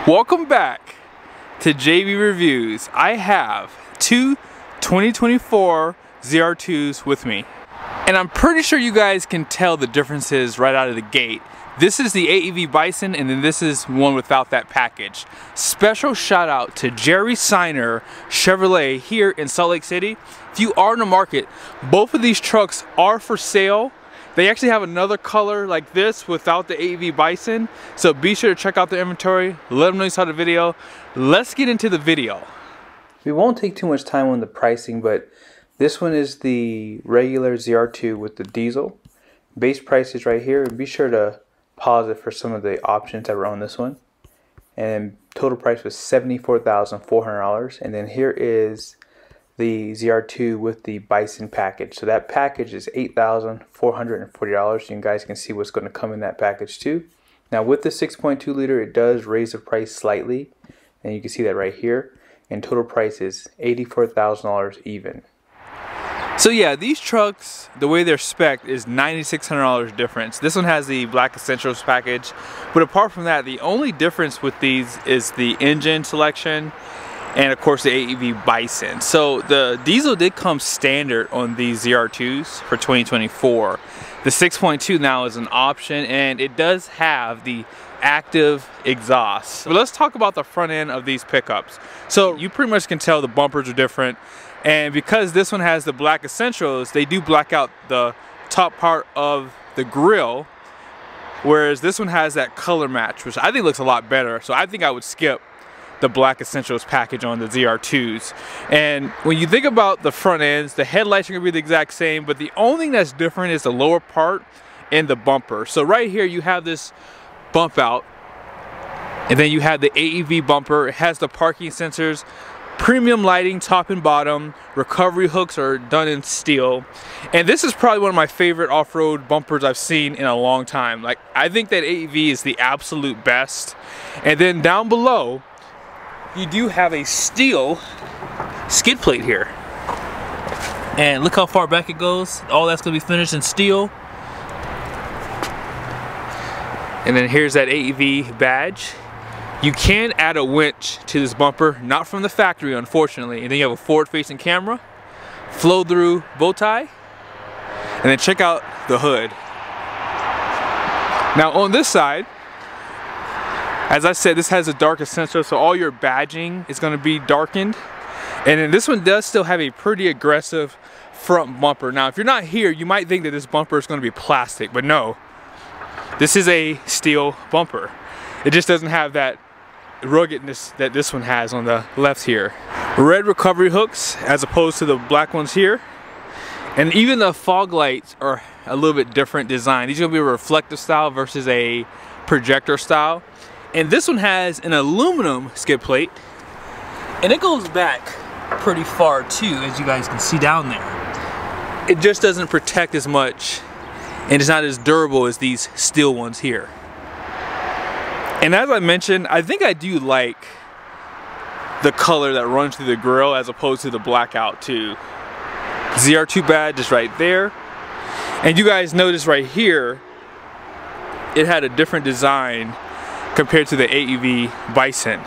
Welcome back to JB Reviews. I have two 2024 ZR2s with me. And I'm pretty sure you guys can tell the differences right out of the gate. This is the AEV Bison, and then this is one without that package. Special shout out to Jerry Seiner Chevrolet here in Salt Lake City. If you are in the market, both of these trucks are for sale. They actually have another color like this without the AEV Bison. So be sure to check out the inventory. Let them know you saw the video. Let's get into the video. We won't take too much time on the pricing, but this one is the regular ZR2 with the diesel. Base price is right here. Be sure to pause it for some of the options that were on this one. And total price was $74,400. And then here is the ZR2 with the Bison package. So that package is $8,440. You guys can see what's going to come in that package too. Now with the 6.2 liter, it does raise the price slightly, and you can see that right here. And total price is $84,000 even. So yeah, these trucks, the way they're spec'd is $9,600 difference. This one has the Black Essentials package, but apart from that, the only difference with these is the engine selection and of course the AEV Bison. So the diesel did come standard on these ZR2s for 2024. The 6.2 now is an option, and it does have the active exhaust. But let's talk about the front end of these pickups. So you pretty much can tell the bumpers are different, and because this one has the Black Essentials, they do black out the top part of the grille, whereas this one has that color match, which I think looks a lot better. So I think I would skip the Black Essentials package on the ZR2s. And when you think about the front ends, the headlights are gonna be the exact same, but the only thing that's different is the lower part and the bumper. So right here you have this bump out, and then you have the AEV bumper. It has the parking sensors, premium lighting top and bottom, recovery hooks are done in steel, and this is probably one of my favorite off-road bumpers I've seen in a long time. Like, I think that AEV is the absolute best. And then down below you do have a steel skid plate here, and look how far back it goes. All that's gonna be finished in steel. And then here's that AEV badge. You can add a winch to this bumper, not from the factory unfortunately. And then you have a forward facing camera, flow through bow tie, and then check out the hood. Now on this side, as I said, this has a dark essential, so all your badging is going to be darkened. And then this one does still have a pretty aggressive front bumper. Now if you're not here, you might think that this bumper is going to be plastic, but no. This is a steel bumper. It just doesn't have that ruggedness that this one has on the left here. Red recovery hooks as opposed to the black ones here. And even the fog lights are a little bit different design. These are gonna be a reflective style versus a projector style. And this one has an aluminum skid plate, and it goes back pretty far too, as you guys can see down there. It just doesn't protect as much, and it's not as durable as these steel ones here. And as I mentioned, I think I do like the color that runs through the grille as opposed to the blackout too. ZR2 badge is right there. And you guys notice right here, it had a different design compared to the AEV Bison.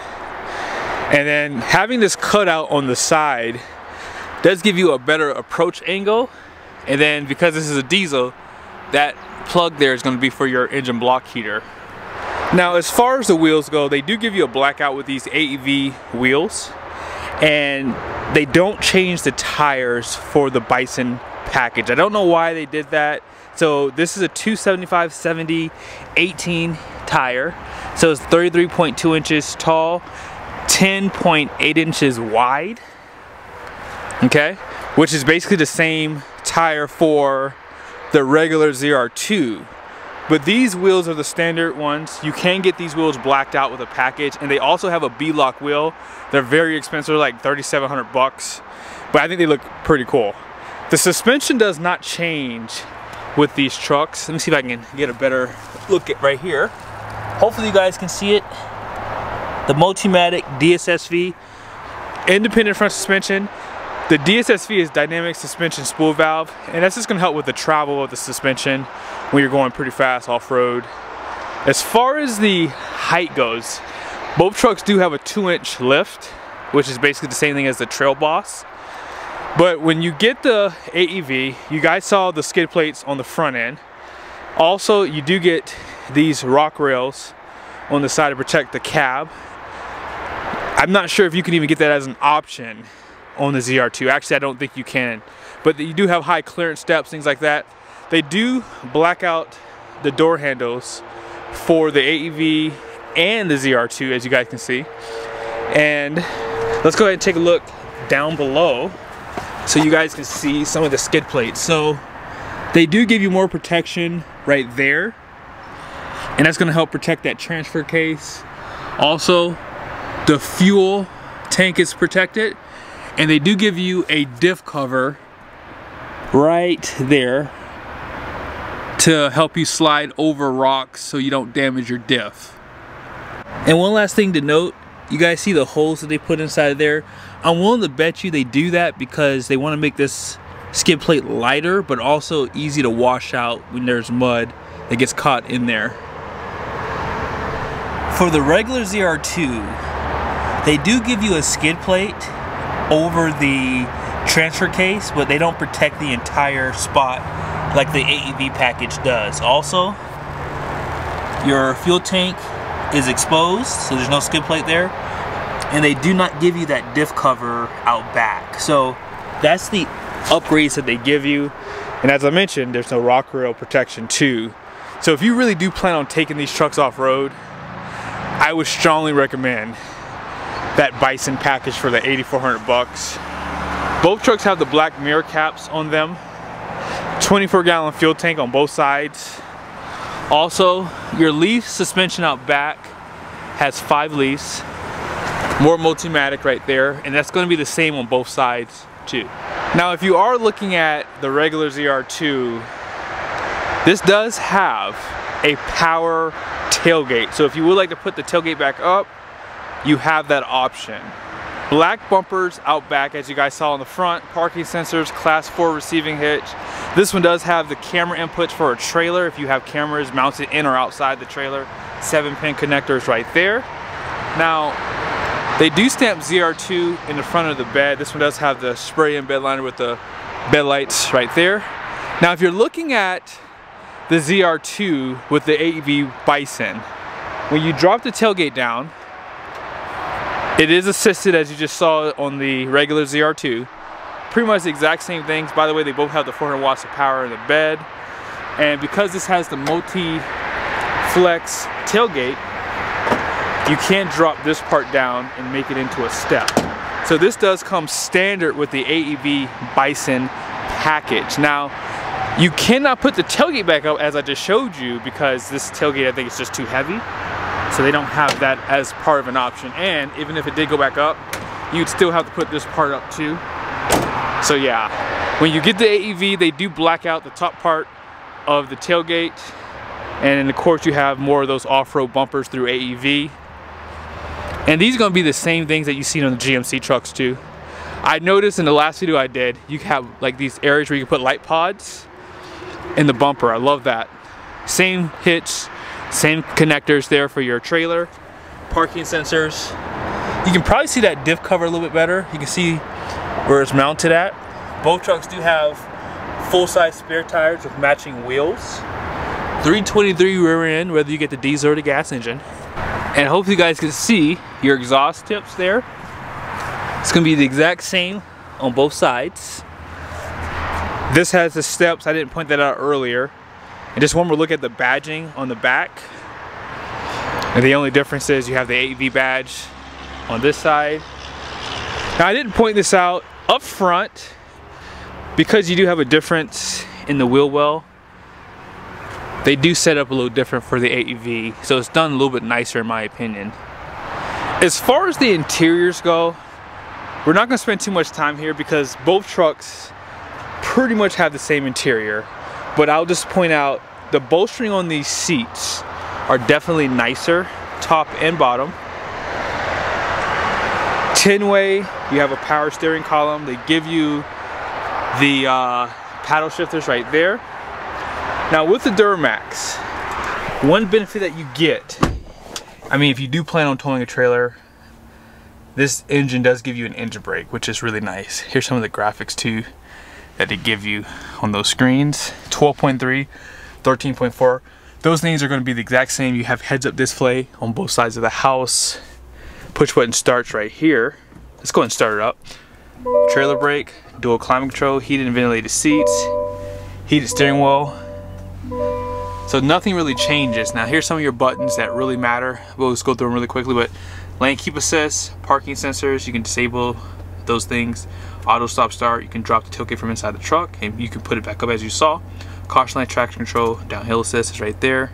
And then having this cutout on the side does give you a better approach angle. And then because this is a diesel, that plug there is going to be for your engine block heater. Now as far as the wheels go, they do give you a blackout with these AEV wheels, and they don't change the tires for the Bison package. I don't know why they did that. So this is a 275/70/18 tire, so it's 33.2 inches tall, 10.8 inches wide, okay, which is basically the same tire for the regular ZR2. But these wheels are the standard ones. You can get these wheels blacked out with a package, and they also have a B-lock wheel. They're very expensive, like 3,700 bucks, but I think they look pretty cool. The suspension does not change with these trucks. Let me see if I can get a better look at right here. Hopefully you guys can see it. The Multimatic DSSV independent front suspension. The DSSV is dynamic suspension spool valve, and that's just going to help with the travel of the suspension when you're going pretty fast off-road. As far as the height goes, Both trucks do have a 2-inch lift, which is basically the same thing as the Trail Boss. But when you get the AEV, you guys saw the skid plates on the front end. Also, you do get these rock rails on the side to protect the cab. I'm not sure if you can even get that as an option on the ZR2. Actually, I don't think you can. But you do have high clearance steps, things like that. They do black out the door handles for the AEV and the ZR2, as you guys can see. And let's go ahead and take a look down below so you guys can see some of the skid plates. So they do give you more protection right there, and that's going to help protect that transfer case. Also, the fuel tank is protected, and they do give you a diff cover right there to help you slide over rocks so you don't damage your diff. And one last thing to note, you guys see the holes that they put inside of there? I'm willing to bet you they do that because they want to make this skid plate lighter, but also easy to wash out when there's mud that gets caught in there. For the regular ZR2, they do give you a skid plate over the transfer case, but they don't protect the entire spot like the AEV package does. Also, your fuel tank is exposed, so there's no skid plate there, and they do not give you that diff cover out back. So that's the upgrades that they give you. And as I mentioned, there's no rock rail protection too. So if you really do plan on taking these trucks off-road, I would strongly recommend that Bison package for the 8,400 bucks. Both trucks have the black mirror caps on them. 24-gallon fuel tank on both sides. Also, your leaf suspension out back has 5 leaves. More Multimatic right there, and that's going to be the same on both sides too. Now, if you are looking at the regular ZR2, this does have a power tailgate. So if you would like to put the tailgate back up, you have that option. Black bumpers out back, as you guys saw on the front, parking sensors, class 4 receiving hitch. This one does have the camera inputs for a trailer if you have cameras mounted in or outside the trailer. 7-pin connectors right there. Now, they do stamp ZR2 in the front of the bed. This one does have the spray-in bed liner with the bed lights right there. Now, if you're looking at the ZR2 with the AEV Bison, when you drop the tailgate down, it is assisted, as you just saw on the regular ZR2. Pretty much the exact same things. By the way, they both have the 400 watts of power in the bed. And because this has the multi-flex tailgate, you can drop this part down and make it into a step. So this does come standard with the AEV Bison package. Now, you cannot put the tailgate back up as I just showed you because this tailgate, I think, is just too heavy. So they don't have that as part of an option. And even if it did go back up, you'd still have to put this part up too. So yeah, when you get the AEV, they do black out the top part of the tailgate. And of course you have more of those off-road bumpers through AEV. And these are gonna be the same things that you've seen on the GMC trucks too. I noticed in the last video I did, you have like these areas where you can put light pods in the bumper. I love that. Same hitch, same connectors there for your trailer, parking sensors. You can probably see that diff cover a little bit better. You can see where it's mounted at. Both trucks do have full-size spare tires with matching wheels. 323 rear end, whether you get the diesel or the gas engine. And hopefully you guys can see your exhaust tips there. It's gonna be the exact same on both sides. This has the steps, I didn't point that out earlier. And just one more look at the badging on the back. And the only difference is you have the AEV badge on this side. Now I didn't point this out up front because you do have a difference in the wheel well. They do set up a little different for the AEV, so it's done a little bit nicer in my opinion. As far as the interiors go, we're not gonna spend too much time here because both trucks pretty much have the same interior. But I'll just point out the bolstering on these seats are definitely nicer, top and bottom. 10-way, you have a power steering column. They give you the paddle shifters right there. Now with the Duramax, one benefit that you get I mean, if you do plan on towing a trailer, this engine does give you an engine brake, which is really nice. Here's some of the graphics too that they give you on those screens. 12.3, 13.4. Those things are going to be the exact same. You have heads-up display on both sides of the house. Push button starts right here. Let's go ahead and start it up. Trailer brake, dual climate control, heated and ventilated seats, heated steering wheel. So nothing really changes. Now here's some of your buttons that really matter. We'll just go through them really quickly, but lane keep assist, parking sensors, you can disable those things. Auto stop start, you can drop the tailgate from inside the truck and you can put it back up as you saw. Caution light, traction control, downhill assist is right there.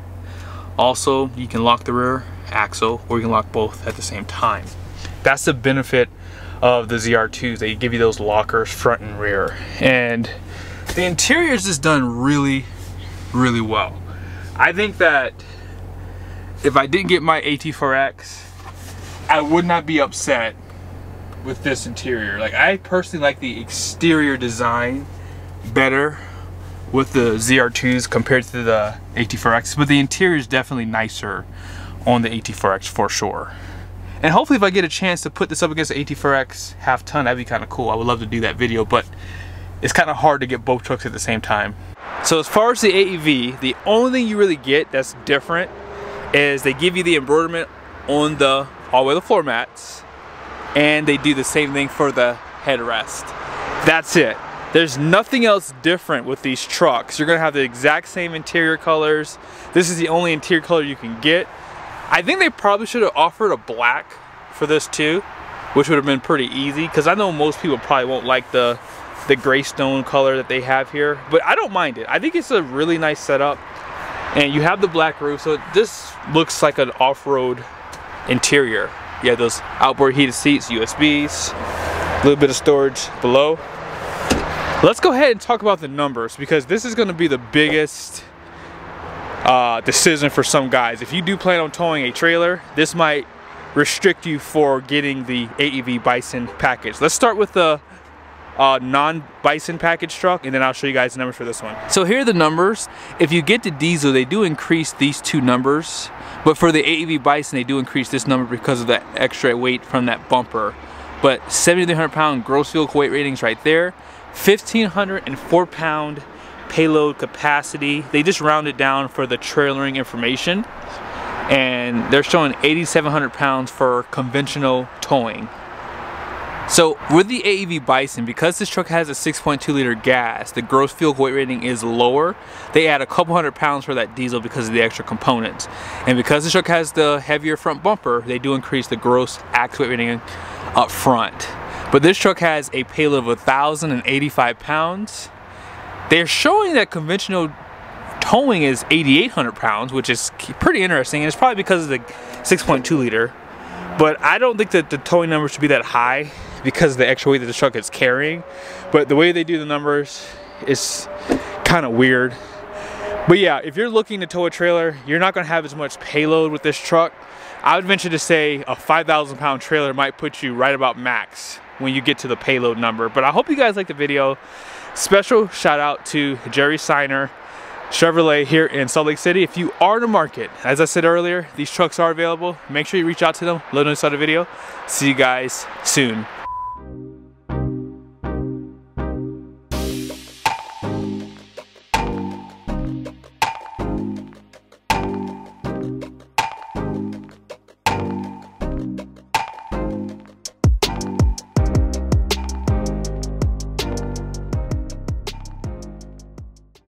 Also, you can lock the rear axle or you can lock both at the same time. That's the benefit of the ZR2s. They give you those lockers front and rear. And the interior is just done really, really well. I think that if I didn't get my AT4X, I would not be upset with this interior. Like, I personally like the exterior design better with the ZR2s compared to the AT4X, but the interior is definitely nicer on the AT4X for sure. And hopefully if I get a chance to put this up against the AT4X half ton, that'd be kind of cool. I would love to do that video, but it's kind of hard to get both trucks at the same time. So as far as the AEV, the only thing you really get that's different is they give you the embroiderment on the all-weather floor mats, and they do the same thing for the headrest. That's it. There's nothing else different with these trucks. You're gonna have the exact same interior colors. This is the only interior color you can get. I think they probably should have offered a black for this too, which would have been pretty easy, because I know most people probably won't like the gray stone color that they have here, but I don't mind it. I think it's a really nice setup, and you have the black roof, so this looks like an off-road interior. You have those outboard heated seats, USBs, a little bit of storage below. Let's go ahead and talk about the numbers, because this is going to be the biggest decision for some guys. If you do plan on towing a trailer, this might restrict you for getting the AEV Bison package. Let's start with the non-Bison package truck, and then I'll show you guys the numbers for this one. So here are the numbers. If you get the diesel, they do increase these two numbers, but for the AEV Bison, they do increase this number because of that extra weight from that bumper. But 7,300 pound gross vehicle weight ratings right there. 1,504 pound payload capacity. They just rounded down for the trailering information, and they're showing 8,700 pounds for conventional towing. So with the AEV Bison, because this truck has a 6.2 liter gas, the gross fuel weight rating is lower. They add a couple hundred pounds for that diesel because of the extra components. And because this truck has the heavier front bumper, they do increase the gross axle weight rating up front. But this truck has a payload of 1,085 pounds. They're showing that conventional towing is 8,800 pounds, which is pretty interesting, and it's probably because of the 6.2 liter. But I don't think that the towing numbers should be that high because of the extra weight that the truck is carrying. But the way they do the numbers is kind of weird. But yeah, if you're looking to tow a trailer, you're not going to have as much payload with this truck. I would venture to say a 5,000 pound trailer might put you right about max when you get to the payload number. But I hope you guys liked the video. Special shout out to Jerry Seiner Chevrolet here in Salt Lake City. If you are in the market, as I said earlier, these trucks are available. Make sure you reach out to them, let them know you saw the video. See you guys soon.